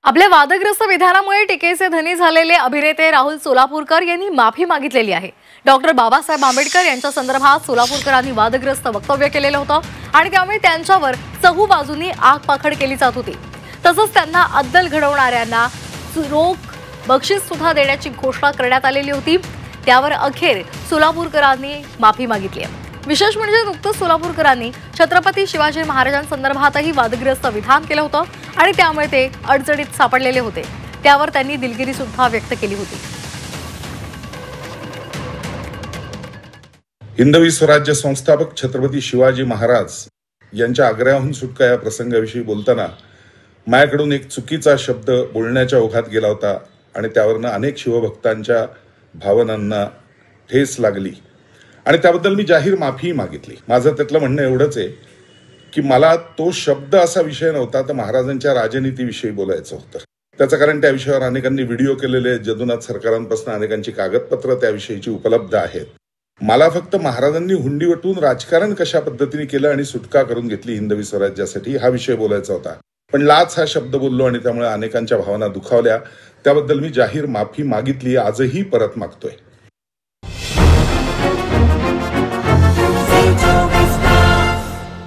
आपल्या वादग्रस्त विधानामुळे टीकेचे धनी झालेले अभिनेते राहुल सोलापूरकर यांनी माफी मागितलेली आहे। डॉक्टर बाबासाहेब आंबेडकर यांच्या संदर्भात सोलापूरकरांनी वादग्रस्त वक्तव्य केलेलं होतं आणि त्यामुळे त्यांच्यावर चहू बाजूंनी आगपाखड केली जात होती। तसंच त्यांना अद्दल घडवणाऱ्यांना रोख बक्षीस सुद्धा देण्याची घोषणा करण्यात आलेली होती। त्यावर अखेर सोलापूरकरांनी माफी मागितली आहे। विशेष म्हणजे नुकतंच सोलापूरकरांनी छत्रपती शिवाजी महाराजांसंदर्भातही वादग्रस्त विधान केलं होतं आणि त्यामुळे ते अडचणीत सापडलेले होते। त्यावर त्यांनी दिलगिरी सुद्धा व्यक्त केली होती। हिंदवी स्वराज्य संस्थापक छत्रपती शिवाजी महाराज यांच्या आग्र्याहून सुटका या प्रसंगाविषयी बोलताना माझ्याकडून एक चुकीचा शब्द बोलण्याच्या ओघात गेला होता आणि त्यावरनं अनेक शिवभक्तांच्या भावनांना ठेस लागली आणि त्याबद्दल मी जाहीर माफी मागितली। माझं त्यातलं म्हणणं एवढंच आहे की मला तो शब्द असा विषय नव्हता, तर महाराजांच्या राजनीतीविषयी बोलायचं होतं। त्याचं कारण त्या विषयावर अनेकांनी व्हिडिओ केलेले आहेत, जदुनाथ सरकारांपासून अनेकांची कागदपत्र त्याविषयीची उपलब्ध आहेत। मला फक्त महाराजांनी हुंडी वटून राजकारण कशा पद्धतीने केलं आणि सुटका करून घेतली हिंदवी स्वराज्यासाठी हा विषय बोलायचा होता। पण लाच हा शब्द बोललो आणि त्यामुळे अनेकांच्या भावना दुखावल्या। त्याबद्दल मी जाहीर माफी मागितली, आजही परत मागतोय।